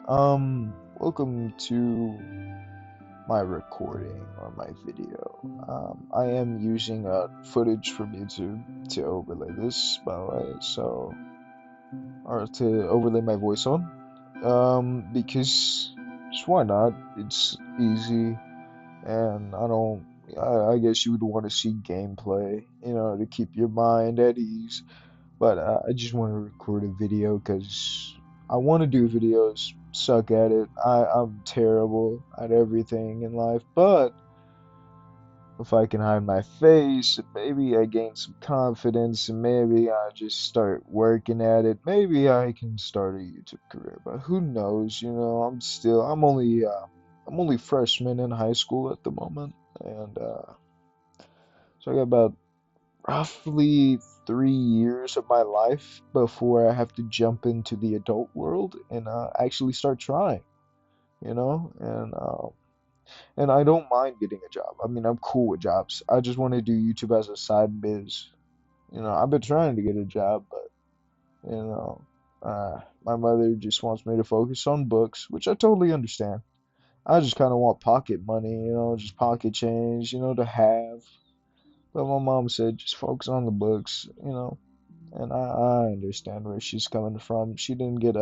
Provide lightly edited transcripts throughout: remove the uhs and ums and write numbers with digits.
Welcome to my recording or my video. I am using footage from YouTube to overlay this, by the way, or to overlay my voice on. Because just why not? It's easy, and I don't. I guess you would want to see gameplay, to keep your mind at ease. But I just want to record a video because I want to do videos. Suck at it. I'm terrible at everything in life. But if I can hide my face, maybe I gain some confidence, and maybe I just start working at it. Maybe I can start a YouTube career. But who knows? I'm only freshman in high school at the moment, and so I got about roughly 3 years of my life before I have to jump into the adult world and actually start trying, you know? And I don't mind getting a job. I mean, I'm cool with jobs. I just want to do YouTube as a side biz. I've been trying to get a job, but you know, my mother just wants me to focus on books, which I totally understand. I just kind of want pocket money, just pocket change, to have. But my mom said just focus on the books. And I understand where she's coming from. She didn't get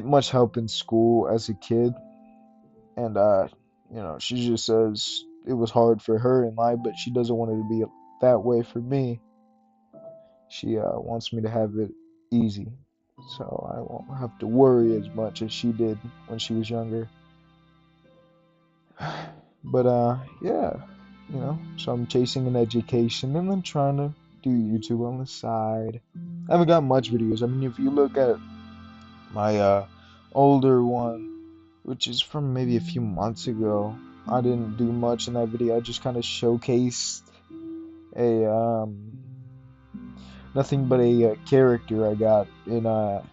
much help in school as a kid, and she just says it was hard for her in life, but she doesn't want it to be that way for me. She wants me to have it easy, so I won't have to worry as much as she did when she was younger. But yeah, so I'm chasing an education and then trying to do YouTube on the side. I haven't got much videos. I mean, if you look at my older one, which is from maybe a few months ago. I didn't do much in that video. I just kind of showcased a nothing but a character I got in a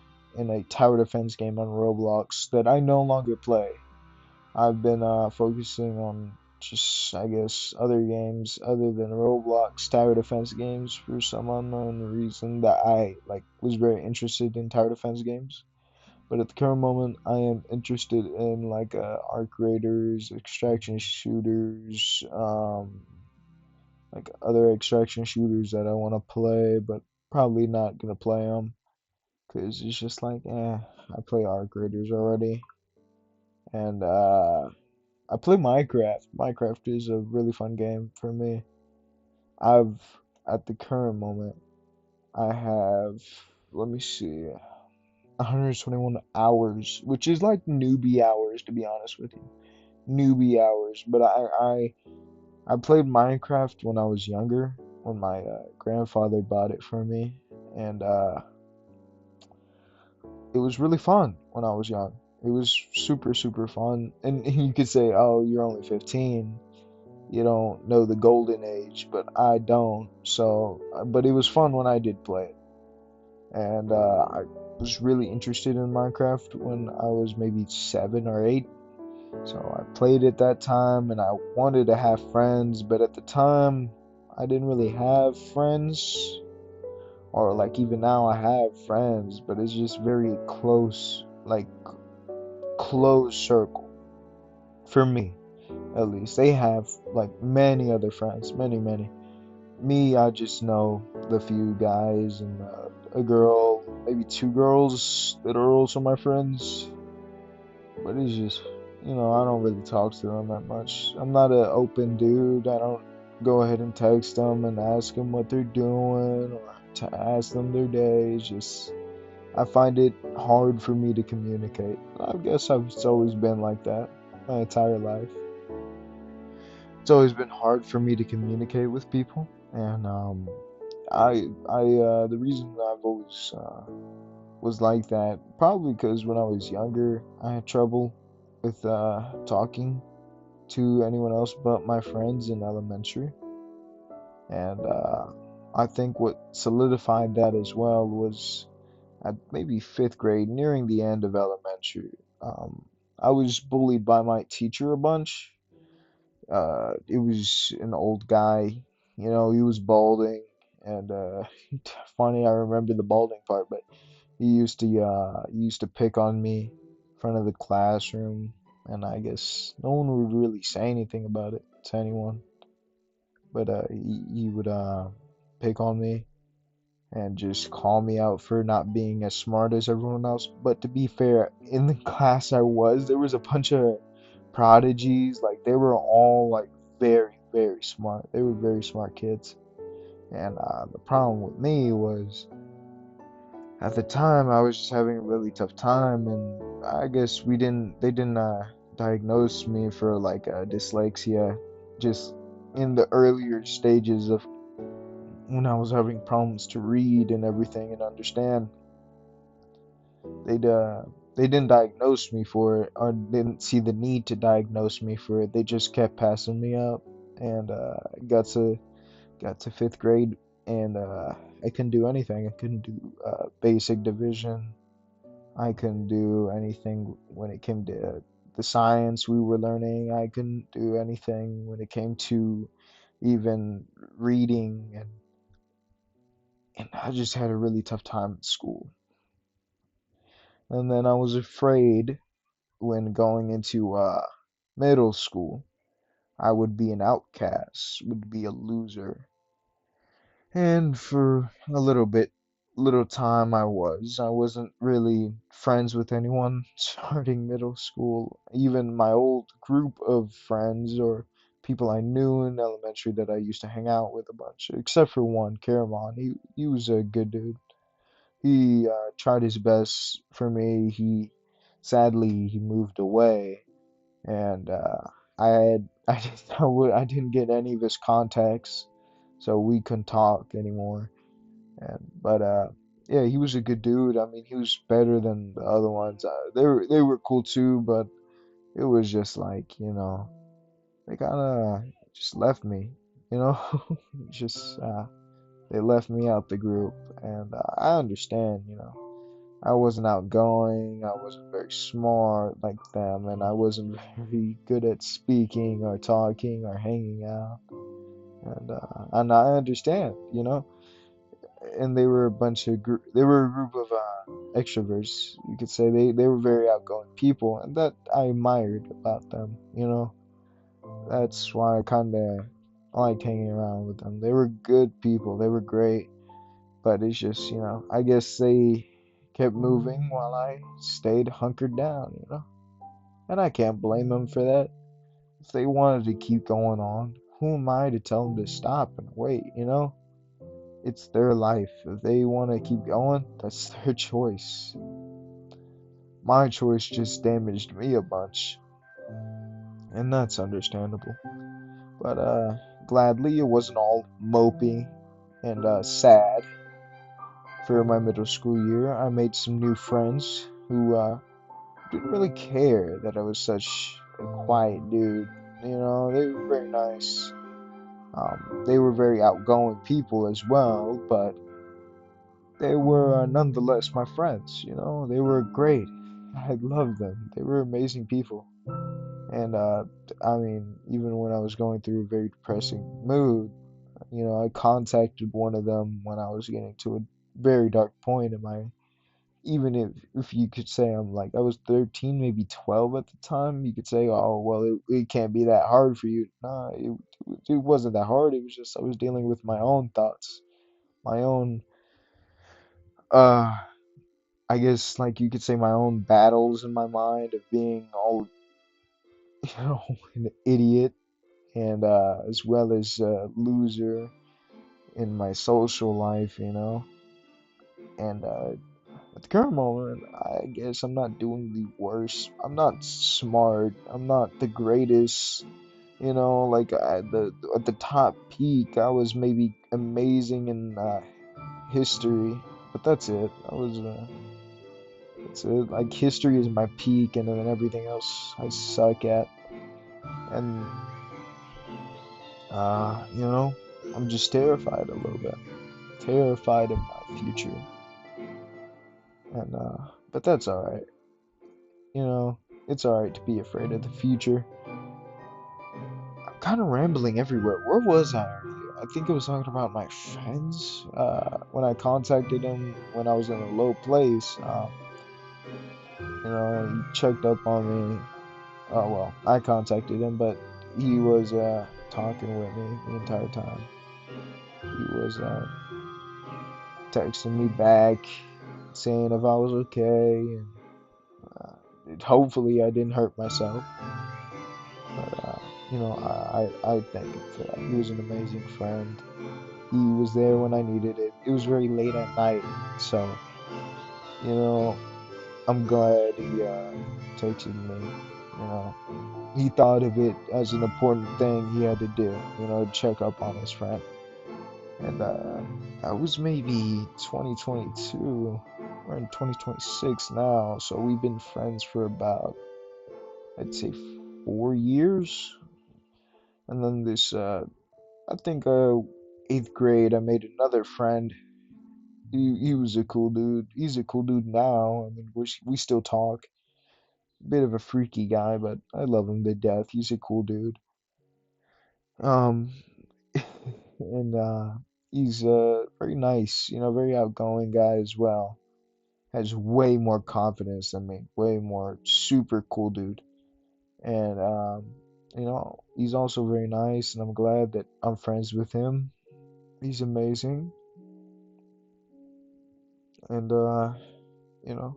tower defense game on Roblox that I no longer play. I've been focusing on just I guess other games other than Roblox tower defense games for some unknown reason that I like was very interested in tower defense games. But at the current moment, I am interested in like arc raiders, extraction shooters, like other extraction shooters that I want to play, but probably not gonna play them because it's just like, I play arc raiders already, and I play Minecraft. Minecraft is a really fun game for me. I've at the current moment, I have, let me see, 121 hours, which is like newbie hours to be honest with you. Newbie hours. But I played Minecraft when I was younger, when my grandfather bought it for me, and it was really fun when I was young. It was super super fun, and you could say, "Oh, you're only 15. You don't know the golden age," but I don't. So, but it was fun when I did play it, and I was really interested in Minecraft when I was maybe 7 or 8. So I played it that time and I wanted to have friends, but at the time I didn't really have friends. Or like even now I have friends, but it's just very close, like close circle for me at least. They have like many other friends, many, many. Me, I just know the few guys and a girl, maybe two girls that are also my friends. But it's just, I don't really talk to them that much. I'm not an open dude. I don't go ahead and text them and ask them what they're doing or to ask them their day. It's just, I find it hard for me to communicate. I guess it's always been like that my entire life. It's always been hard for me to communicate with people, and the reason I've always was like that. Probably because when I was younger, I had trouble with talking to anyone else but my friends in elementary. And I think what solidified that as well was at maybe fifth grade, nearing the end of elementary. I was bullied by my teacher a bunch. It was an old guy, he was balding. And funny, I remember the balding part, but he used to pick on me front of the classroom, and I guess no one would really say anything about it to anyone. But he would pick on me and just call me out for not being as smart as everyone else. But to be fair, in the class I was, there was a bunch of prodigies. Like they were all like very, very smart. They were very smart kids. And the problem with me was at the time I was just having a really tough time, and I guess they didn't diagnose me for like dyslexia just in the earlier stages of when I was having problems to read and everything and understand. They'd they didn't diagnose me for it or didn't see the need to diagnose me for it. They just kept passing me up, and got to fifth grade, and I couldn't do anything. I couldn't do basic division. I couldn't do anything when it came to the science we were learning. I couldn't do anything when it came to even reading, and I just had a really tough time at school. And then I was afraid when going into middle school, I would be an outcast, would be a loser. And for a little time I wasn't really friends with anyone starting middle school. Even my old group of friends or people I knew in elementary that I used to hang out with a bunch, except for one, Caramon. He was a good dude. He tried his best for me. He moved away, and I didn't get any of his contacts, so we couldn't talk anymore. And but yeah, he was a good dude. I mean, he was better than the other ones. They were cool too, but it was just like, they kind of just left me, you know, just they left me out the group, and I understand, I wasn't outgoing, I wasn't very smart like them, and I wasn't very good at speaking or talking or hanging out, and I understand, and they were a group of extroverts, you could say. They were very outgoing people, and that I admired about them, that's why I kind of liked hanging around with them. They were good people, they were great, but it's just, I guess they kept moving while I stayed hunkered down, and I can't blame them for that. If they wanted to keep going on, who am I to tell them to stop and wait, It's their life. If they want to keep going, that's their choice. My choice just damaged me a bunch, and that's understandable. But gladly, it wasn't all mopey and sad. For my middle school year, I made some new friends who didn't really care that I was such a quiet dude. They were very nice. They were very outgoing people as well, but they were nonetheless my friends. They were great. I loved them. They were amazing people. And I mean, even when I was going through a very depressing mood, I contacted one of them when I was getting to a very dark point in my, even if you could say I'm like, I was 13, maybe 12 at the time, you could say, oh, well, it can't be that hard for you. Nah, it wasn't that hard. It was just I was dealing with my own thoughts, my own, uh, I guess, like you could say, my own battles in my mind of being all, an idiot, and as well as a loser in my social life, and at the current moment, I guess I'm not doing the worst. I'm not smart. I'm not the greatest. Like at the top peak, I was maybe amazing in history, but that's it. That's it. Like history is my peak, and then everything else I suck at. And I'm just terrified a little bit, terrified of my future. And but that's all right. You know, it's all right to be afraid of the future. I'm kind of rambling everywhere. Where was I earlier? I think I was talking about my friends. When I contacted them when I was in a low place. He checked up on me. Oh well, I contacted him, but he was talking with me the entire time. He was texting me back, saying if I was okay, and hopefully I didn't hurt myself. But I thank him for that. He was an amazing friend. He was there when I needed it. It was very late at night, so you know I'm glad he texted me. You know, he thought of it as an important thing he had to do. To check up on his friend. And that was maybe 2022. We're in 2026 now, so we've been friends for about, I'd say, 4 years. And then I think, eighth grade, I made another friend. He was a cool dude. He's a cool dude now. I mean, we still talk. Bit of a freaky guy, but I love him to death. He's a cool dude. Um, and he's very nice. Very outgoing guy as well. Has way more confidence than me. Way more. Super cool dude. And he's also very nice, and I'm glad that I'm friends with him. He's amazing. And you know,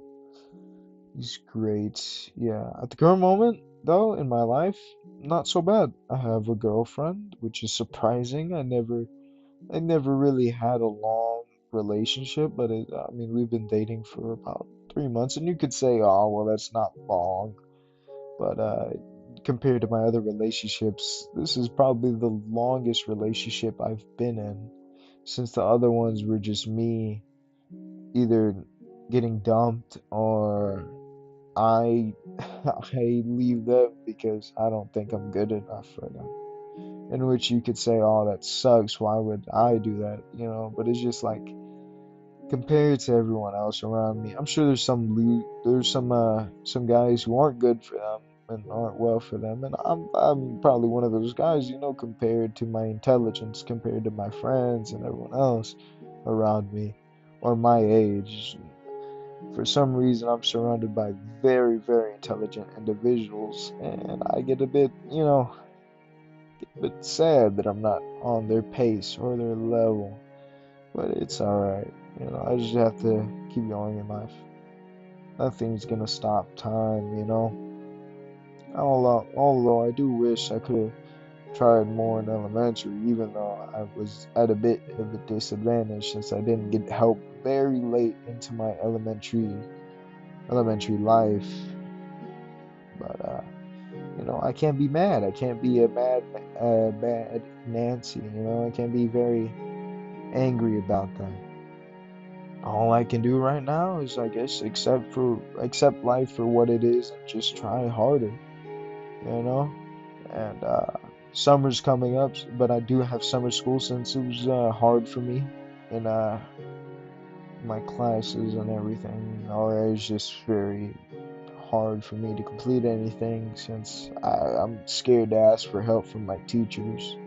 he's great. Yeah. At the current moment, though, in my life, not so bad. I have a girlfriend, which is surprising. I never really had a long relationship, but I mean, we've been dating for about 3 months, and you could say, oh, well, that's not long. But compared to my other relationships, this is probably the longest relationship I've been in, since the other ones were just me either getting dumped or I I leave them because I don't think I'm good enough for them. In which you could say, "Oh, that sucks. Why would I do that?" But it's just like compared to everyone else around me. I'm sure there's some guys who aren't good for them and aren't well for them, and I'm probably one of those guys. Compared to my intelligence, compared to my friends and everyone else around me, or my age. For some reason, I'm surrounded by very, very intelligent individuals, and I get a bit sad that I'm not on their pace or their level. But it's alright. I just have to keep going in life. Nothing's gonna stop time. Although I do wish I could have tried more in elementary, even though I was at a bit of a disadvantage since I didn't get help very late into my elementary life. But I can't be mad. I can't be a bad Nancy. I can't be very angry about that. All I can do right now is, I guess, accept life for what it is and just try harder, you know? And summer's coming up, but I do have summer school since it was hard for me in my classes and everything. Or it's just very hard for me to complete anything since I'm scared to ask for help from my teachers,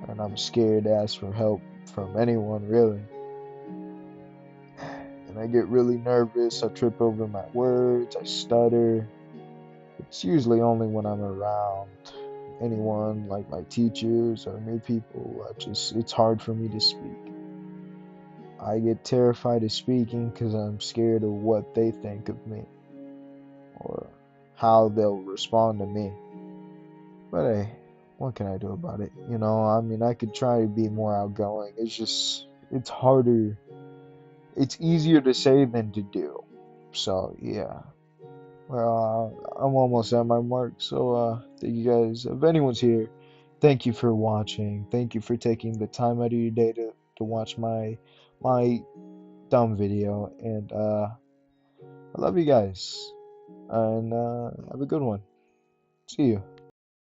and I'm scared to ask for help from anyone really. And I get really nervous. I trip over my words. I stutter. It's usually only when I'm around anyone like my teachers or new people. It's hard for me to speak. I get terrified of speaking because I'm scared of what they think of me or how they'll respond to me. But hey, what can I do about it? I mean, I could try to be more outgoing. It's harder. It's easier to say than to do. So, yeah. Well, I'm almost at my mark. So, thank you guys. If anyone's here, thank you for watching. Thank you for taking the time out of your day to watch my dumb video. And I love you guys. And have a good one. See you.